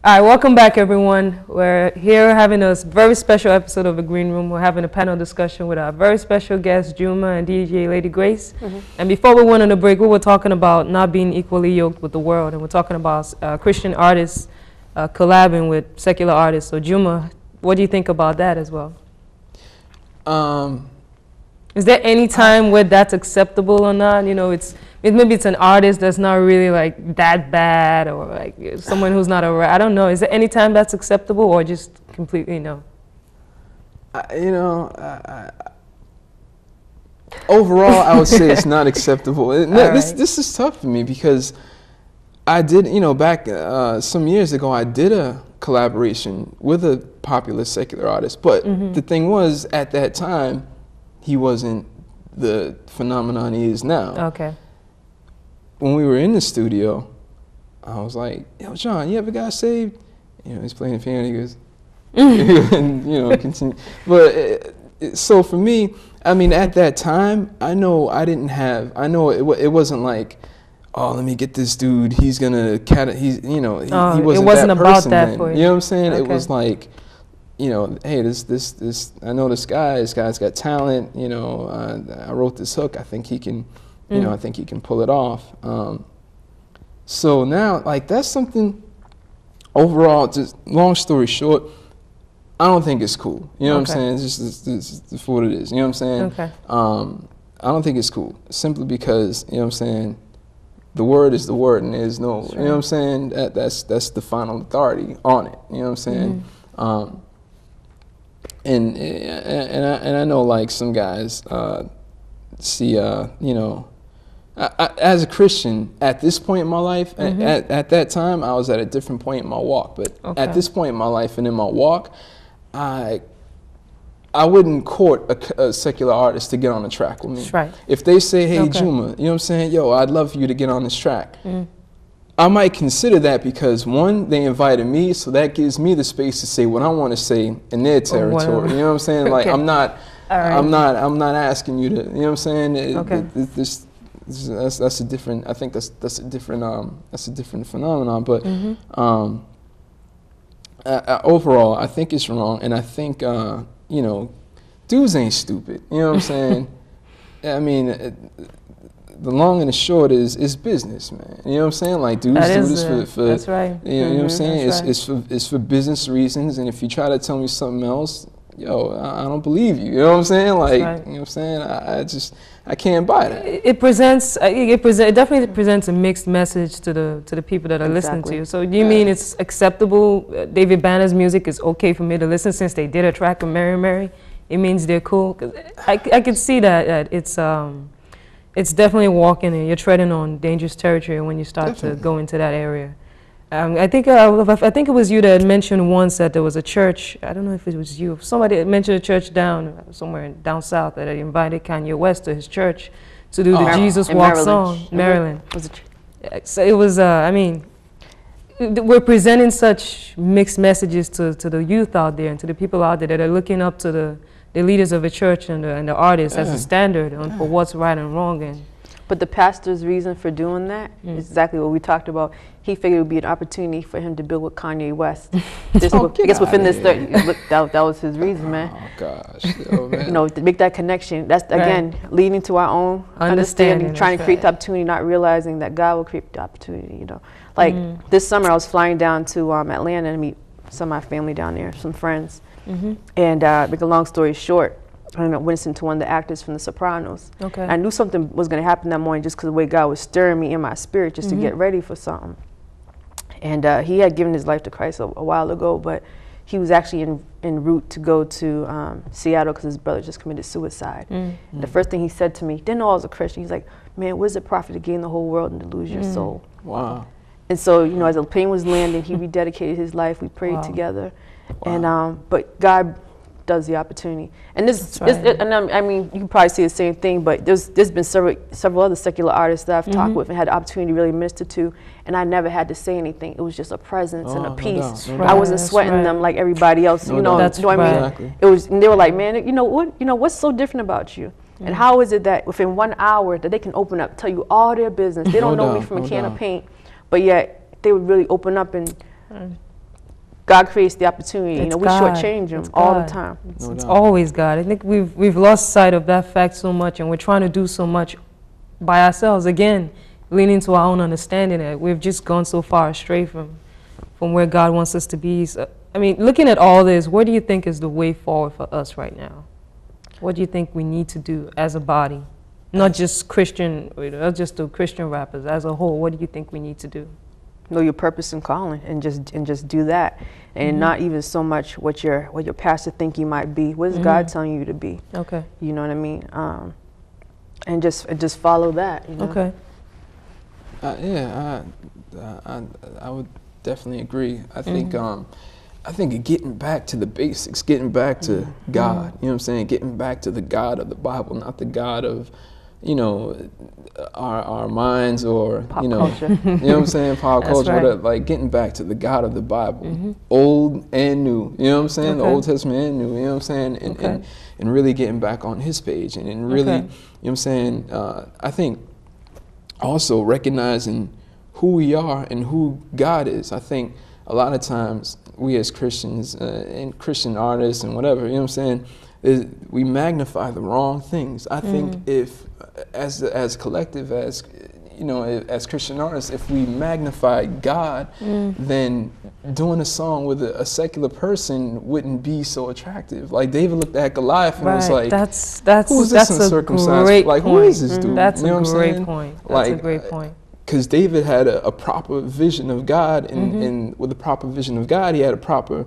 All right, welcome back, everyone. We're here having a very special episode of The Green Room. We're having a panel discussion with our very special guests, Juma and DJ Lady Grace. And before we went on the break, we were talking about not being equally yoked with the world, and we're talking about Christian artists collabing with secular artists. So, Juma, what do you think about that as well? Is there any time where that's acceptable or not? You know, maybe it's an artist that's not really like that bad, or like someone who's not I don't know. Is there any time that's acceptable, or just completely no? Overall, I would say it's not acceptable. This is tough for me because I did, back some years ago, I did a collaboration with a popular secular artist. But the thing was, at that time, he wasn't the phenomenon he is now. Okay. When we were in the studio, I was like, "Yo, John, you ever got saved?" He's playing the piano. He goes, and continue. But so for me, I mean, at that time, I know it wasn't like, oh, let me get this dude. He's gonna he wasn't that about person that then. for you. You know what I'm saying? Okay. It was like, hey, this. I know this guy's got talent. I wrote this hook. I think he can. I think he can pull it off. So now, like, that's something. Overall, just long story short, I don't think it's cool. You know what I'm saying? It's just what it is. You know what I'm saying? Okay. I don't think it's cool simply because what I'm saying. The word is the word, and there's no. Sure. You know what I'm saying? That's the final authority on it. You know what I'm saying? And I know, like, some guys see as a Christian, at this point in my life, at that time, I was at a different point in my walk. But at this point in my life and in my walk, I wouldn't court a secular artist to get on the track with me. That's right. If they say, hey, Juma, you know what I'm saying? Yo, I'd love for you to get on this track. I might consider that because, one, they invited me, so that gives me the space to say what I want to say in their territory. You know what I'm saying? Like, I'm not asking you to, you know what I'm saying? That's a different. I think that's a different phenomenon. But overall, I think it's wrong, and I think dudes ain't stupid. You know what I'm saying? I mean, the long and the short is business, man. You know what I'm saying? Like, dudes do this for that's right. You know what I'm saying? Right. It's for business reasons, and if you try to tell me something else, I don't believe you. You know what I'm saying? Like, right. You know what I'm saying? I can't buy that. It definitely presents a mixed message to the people that are listening to you. So do you mean it's acceptable? David Banner's music is okay for me to listen since they did a track of Mary Mary? It means they're cool? 'Cause I can see that it's definitely walking and you're treading on dangerous territory when you start to go into that area. I think it was you that mentioned once that there was a church. I don't know if it was you. Somebody mentioned a church somewhere down south that had invited Kanye West to his church to do the Jesus Walk song. Maryland. So it was. We're presenting such mixed messages to the youth out there and to the people out there that are looking up to the leaders of the church and the artists as a standard for what's right and wrong. But the pastor's reason for doing that is exactly what we talked about. He figured it would be an opportunity for him to build with Kanye West. I guess within this 30, that was his reason, man. Oh gosh, man. To make that connection. That's again leading to our own understanding, trying to create the opportunity, not realizing that God will create the opportunity. Like this summer, I was flying down to Atlanta to meet some of my family down there, some friends, and make a long story short. I ended up witnessing to one of the actors from The Sopranos. Okay. I knew something was going to happen that morning just because the way God was stirring me in my spirit just to get ready for something. And he had given his life to Christ a while ago, but he was actually en route to go to Seattle because his brother just committed suicide. And the first thing he said to me, didn't know I was a Christian, he's like, man, what does it profit to gain the whole world and to lose your soul? Wow. And so, as the plane was landing, he rededicated his life. We prayed together. Wow. And but God does the opportunity. And I mean, you can probably see the same thing, but there's been several other secular artists that I've talked with and had the opportunity to really minister to, and I never had to say anything. It was just a presence and a peace. No I wasn't sweating them like everybody else. What I mean? Exactly. It was, and they were like, man, what's so different about you? And how is it that within 1 hour that they can open up, tell you all their business? They don't know me from a can of paint, but yet they would really open up and God creates the opportunity. It's We God. shortchange Him It's all God. the time. It's always God. I think we've lost sight of that fact so much, and we're trying to do so much by ourselves. Again, leaning to our own understanding that we've just gone so far astray from where God wants us to be. So, I mean, looking at all this, what do you think is the way forward for us right now? What do you think we need to do as a body? Not just not just the Christian rappers, as a whole, what do you think we need to do? Know your purpose and calling, and just do that, and not even so much what your pastor think you might be. What is God telling you to be? Okay. You know what I mean? And just follow that. Okay. Yeah, I would definitely agree. I think getting back to the basics, getting back to God. You know what I'm saying? Getting back to the God of the Bible, not the God of, our minds or Pop culture. You know what I'm saying? Pop That's culture, right. whatever, like getting back to the God of the Bible, old and new. You know what I'm saying? The Okay. Old Testament and new. You know what I'm saying? And really getting back on His page and really, you know what I'm saying? I think also recognizing who we are and who God is. I think a lot of times we as Christians and Christian artists and whatever, you know what I'm saying, we magnify the wrong things. I think if, as collective, as as Christian artists, if we magnify God, then doing a song with a secular person wouldn't be so attractive. Like David looked at Goliath and was like, that's "Who is this a uncircumcised? great Like, point. who is this dude?" That's you know a what I'm great saying? point. That's Like, a great point. Because David had a proper vision of God, and with a proper vision of God, he had a proper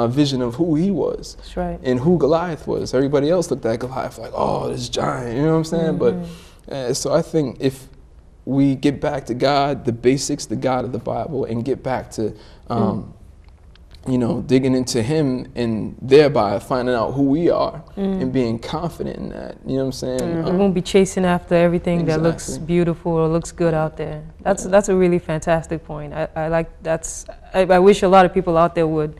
vision of who he was. That's right. And who Goliath was. Everybody else looked at Goliath like, "Oh, this giant," you know what I'm saying? But so I think if we get back to God, the basics, the God of the Bible, and get back to, digging into Him and thereby finding out who we are and being confident in that. You know what I'm saying? We won't be chasing after everything that looks Exactly. beautiful or looks good out there. That's a really fantastic point. I wish a lot of people out there would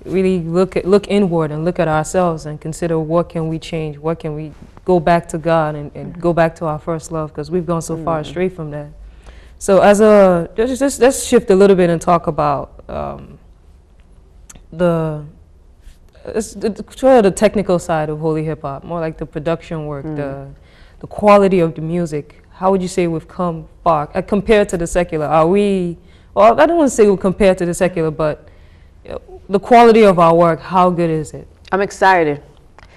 really look inward and look at ourselves and consider what can we change, what can we go back to God and go back to our first love, because we've gone so far astray from that. So let's shift a little bit and talk about the technical side of holy hip hop, more like the production work, the quality of the music. How would you say we've come far compared to the secular? Well, I don't want to say we're compared to the secular, but the quality of our work, how good is it? I'm excited.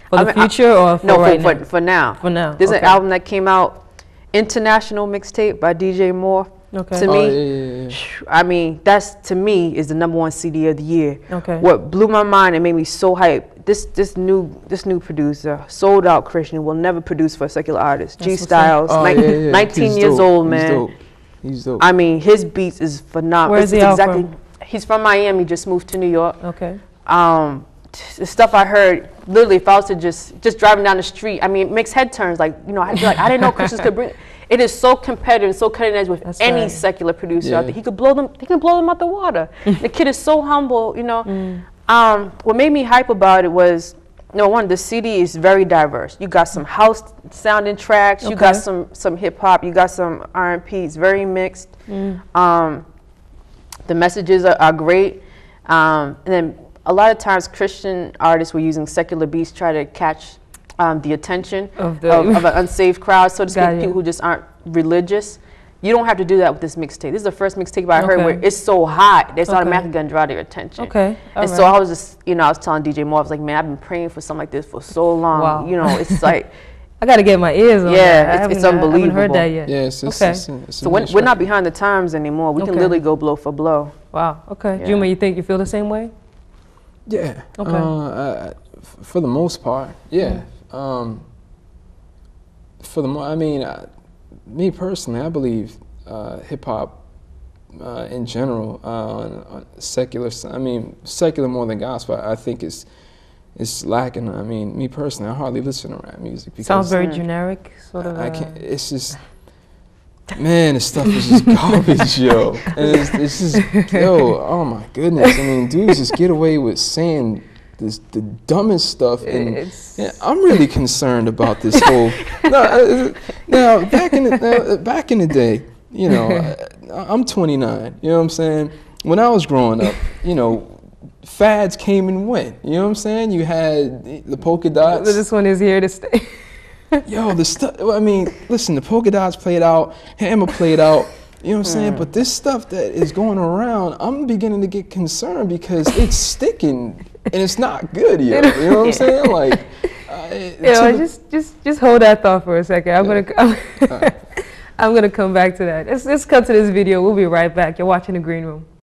For the future or for right now? For now. For now. There's okay. an album that came out, International Mixtape by DJ Moore. Okay. To me, yeah. I mean, that's to me is the #1 CD of the year. Okay. What blew my mind and made me so hyped, this new producer, sold out Christian, will never produce for a secular artist. G Styles, 19 years old, man. He's dope. I mean, his beats is phenomenal. Where is he out from? He's from Miami, just moved to New York. Okay. The stuff I heard, literally, if I was to just driving down the street, I mean, it makes head turns. Like, I'd be like, I didn't know Christians could bring. It is so competitive, so cutting edge with any secular producer out there. He can blow them out the water. The kid is so humble, What made me hype about it was, the CD is very diverse. You got some house sounding tracks, you got some hip hop, you got some R&B. It's very mixed. The messages are great, and then a lot of times Christian artists were using secular beats try to catch the attention of an unsaved crowd, so to speak, people who just aren't religious. You don't have to do that with this mixtape. This is the first mixtape I heard where it's so hot, it's automatically going to draw their attention. Okay. And so I was just, I was telling DJ Moore, I was like, man, I've been praying for something like this for so long. Wow. It's like. I got to get my ears on that. It's unbelievable. I haven't heard that yet. Yeah, so we're not behind the times anymore. We can literally go blow for blow. Wow. Okay. Juma, you think you feel the same way? Yeah. Okay. For the most part, yeah. Me personally, I believe hip hop in general, secular. Secular more than gospel. I think it's lacking. I mean, me personally, I hardly listen to rap music because sounds very generic, sort of. I can't. It's just. Man, this stuff is just garbage, yo. And it's just, oh my goodness. I mean, dudes just get away with saying the dumbest stuff. And I'm really concerned about this whole. Now, back in the day, I'm 29. You know what I'm saying? When I was growing up, fads came and went. You know what I'm saying? You had the polka dots. This one is here to stay. Yo, the stuff. I mean, listen, the polka dots played out, hammer played out. You know what I'm saying? But this stuff that is going around, I'm beginning to get concerned because it's sticking and it's not good yet. You know what I'm saying? Like, just hold that thought for a second. I'm gonna come back to that. Let's cut to this video. We'll be right back. You're watching The Green Room.